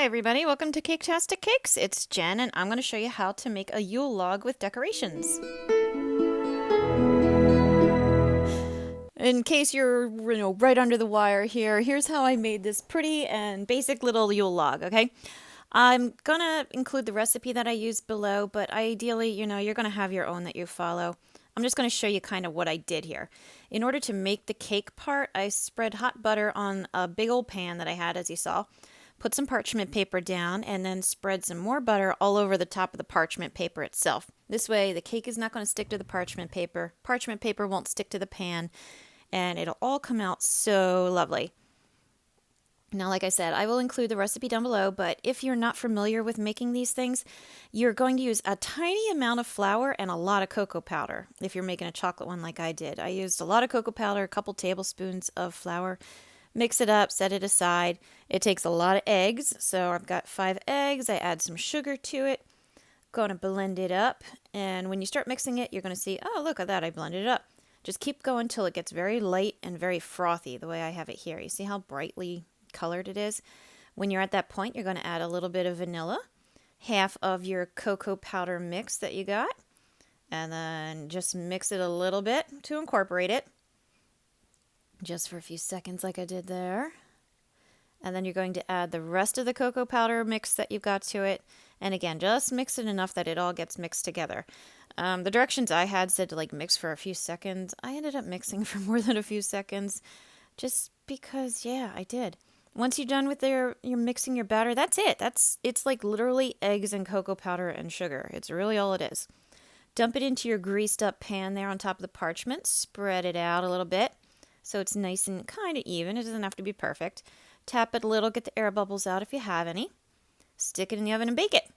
Hi everybody, welcome to Caketastic Cakes. It's Jen and I'm going to show you how to make a Yule log with decorations. In case you're right under the wire here, here's how I made this pretty and basic little Yule log, okay? I'm going to include the recipe that I used below, but ideally, you're going to have your own that you follow. I'm just going to show you kind of what I did here. In order to make the cake part, I spread hot butter on a big old pan that I had, as you saw. Put some parchment paper down and then spread some more butter all over the top of the parchment paper itself. This way the cake is not going to stick to the parchment paper won't stick to the pan, and it'll all come out so lovely. Now, like I said, I will include the recipe down below, but if you're not familiar with making these things, you're going to use a tiny amount of flour and a lot of cocoa powder. If you're making a chocolate one like I did, I used a lot of cocoa powder, a couple tablespoons of flour. Mix it up, set it aside. It takes a lot of eggs, so I've got 5 eggs. I add some sugar to it. Gonna blend it up, and when you start mixing it, you're gonna see, oh, look at that, I blended it up. Just keep going till it gets very light and very frothy, the way I have it here. You see how brightly colored it is? When you're at that point, you're gonna add a little bit of vanilla, half of your cocoa powder mix that you got, and then just mix it a little bit to incorporate it. Just for a few seconds like I did there. And then you're going to add the rest of the cocoa powder mix that you've got to it. And again, just mix it enough that it all gets mixed together. The directions I had said to mix for a few seconds. I ended up mixing for more than a few seconds just because, yeah, I did. Once you're done with you're mixing your batter, that's it. It's like literally eggs and cocoa powder and sugar. It's really all it is. Dump it into your greased up pan there on top of the parchment. Spread it out a little bit, so it's nice and kind of even. It doesn't have to be perfect. Tap it a little, get the air bubbles out if you have any. Stick it in the oven and bake it.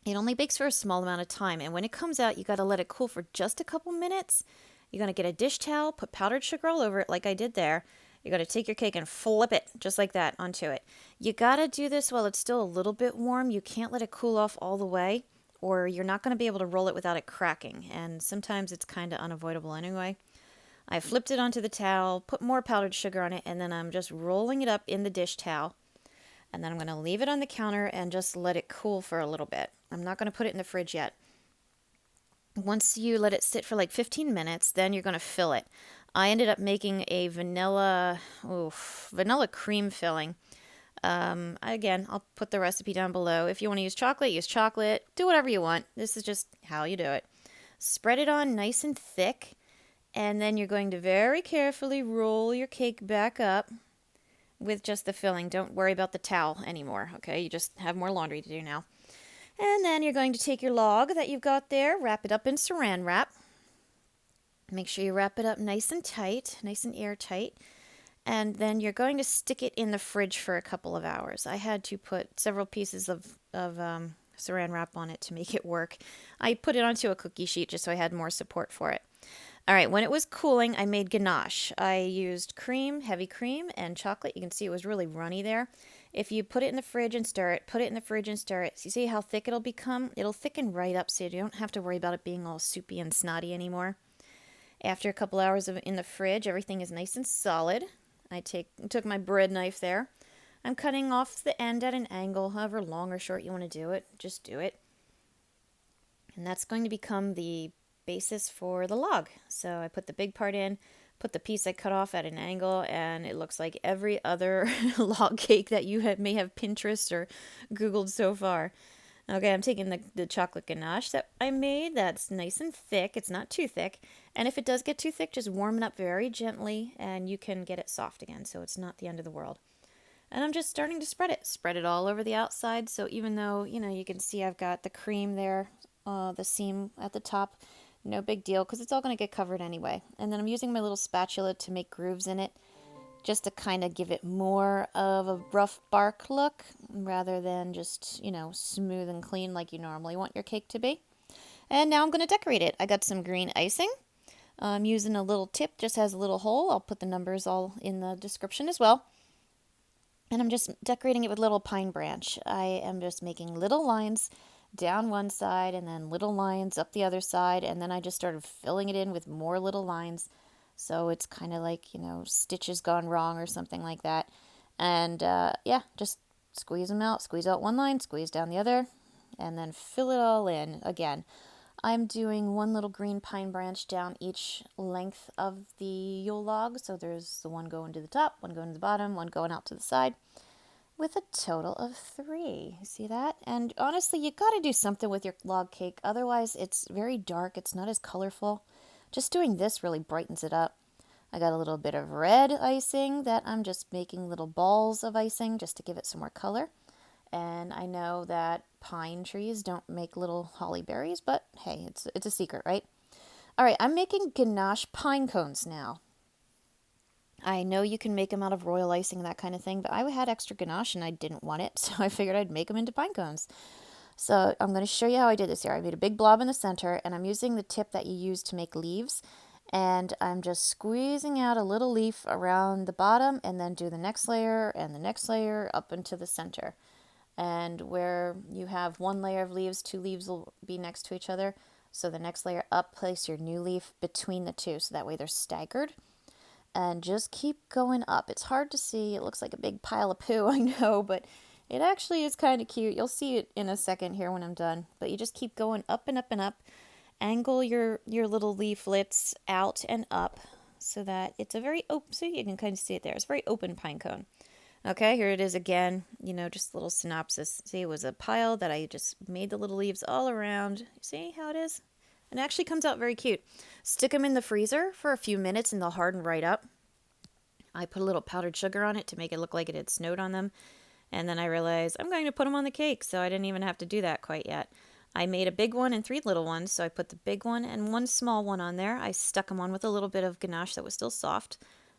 It only bakes for a small amount of time, and when it comes out, you got to let it cool for just a couple minutes. You're going to get a dish towel, put powdered sugar all over it like I did there. You're going to take your cake and flip it just like that onto it. You got to do this while it's still a little bit warm. You can't let it cool off all the way, or you're not going to be able to roll it without it cracking, and sometimes it's kind of unavoidable anyway. I flipped it onto the towel, put more powdered sugar on it, and then I'm just rolling it up in the dish towel. And then I'm going to leave it on the counter and just let it cool for a little bit. I'm not going to put it in the fridge yet. Once you let it sit for like 15 minutes, then you're going to fill it. I ended up making a vanilla cream filling. Again, I'll put the recipe down below. If you want to use chocolate. Do whatever you want. This is just how you do it. Spread it on nice and thick. And then you're going to very carefully roll your cake back up with just the filling. Don't worry about the towel anymore, okay? You just have more laundry to do now. And then you're going to take your log that you've got there, wrap it up in saran wrap. Make sure you wrap it up nice and tight, nice and airtight. And then you're going to stick it in the fridge for a couple of hours. I had to put several pieces of saran wrap on it to make it work. I put it onto a cookie sheet just so I had more support for it. All right, when it was cooling, I made ganache. I used cream, heavy cream, and chocolate. You can see it was really runny there. If you put it in the fridge and stir it, put it in the fridge and stir it. So you see how thick it'll become? It'll thicken right up so you don't have to worry about it being all soupy and snotty anymore. After a couple hours in the fridge, everything is nice and solid. I took my bread knife there. I'm cutting off the end at an angle, however long or short you want to do it. Just do it. And that's going to become the basis for the log. So I put the big part in, put the piece I cut off at an angle, and it looks like every other log cake that you may have Pinterest or Googled so far. Okay, I'm taking the chocolate ganache that I made. That's nice and thick. It's not too thick. And if it does get too thick, just warm it up very gently and you can get it soft again, so it's not the end of the world. And I'm just starting to spread it. Spread it all over the outside, so even though, you can see I've got the cream there, the seam at the top, no big deal, because it's all going to get covered anyway. And then I'm using my little spatula to make grooves in it, just to kind of give it more of a rough bark look, rather than just, smooth and clean like you normally want your cake to be. And now I'm going to decorate it. I got some green icing. I'm using a little tip, just has a little hole. I'll put the numbers all in the description as well. And I'm just decorating it with little pine branch. I am just making little lines down one side and then little lines up the other side, and then I just started filling it in with more little lines, so it's kind of like stitches gone wrong or something like that. And yeah, just squeeze them out, squeeze out one line, squeeze down the other, and then fill it all in. Again, I'm doing one little green pine branch down each length of the Yule log. So there's the one going to the top, one going to the bottom, one going out to the side, with a total of 3. See that? And honestly, you got to do something with your log cake. Otherwise, it's very dark. It's not as colorful. Just doing this really brightens it up. I got a little bit of red icing that I'm just making little balls of icing just to give it some more color. And I know that pine trees don't make little holly berries, but hey, it's a secret, right? All right, I'm making ganache pine cones now. I know you can make them out of royal icing and that kind of thing, but I had extra ganache and I didn't want it, so I figured I'd make them into pine cones. So I'm going to show you how I did this here. I made a big blob in the center, and I'm using the tip that you use to make leaves, and I'm just squeezing out a little leaf around the bottom, and then do the next layer and the next layer up into the center. And where you have one layer of leaves, 2 leaves will be next to each other. So the next layer up, place your new leaf between the 2, so that way they're staggered. And just keep going up. It's hard to see. It looks like a big pile of poo, I know, but it actually is kind of cute. You'll see it in a second here when I'm done. But you just keep going up and up and up. Angle your little leaflets out and up so that it's a very open, so you can kind of see it there. It's a very open pine cone. Okay, here it is again, just a little synopsis. See, it was a pile that I just made the little leaves all around. See how it is? And it actually comes out very cute. Stick them in the freezer for a few minutes and they'll harden right up. I put a little powdered sugar on it to make it look like it had snowed on them. And then I realized I'm going to put them on the cake, so I didn't even have to do that quite yet. I made a big one and 3 little ones, so I put the big one and 1 small one on there. I stuck them on with a little bit of ganache that was still soft.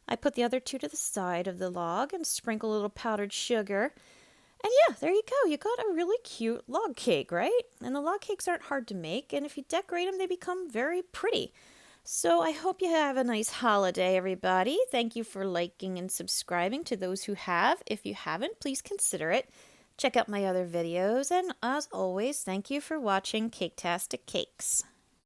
I put the other 2 to the side of the log and sprinkle a little powdered sugar. And yeah, there you go. You got a really cute log cake, right? And the log cakes aren't hard to make, and if you decorate them, they become very pretty. So I hope you have a nice holiday, everybody. Thank you for liking and subscribing to those who have. If you haven't, please consider it. Check out my other videos, and as always, thank you for watching Caketastic Cakes.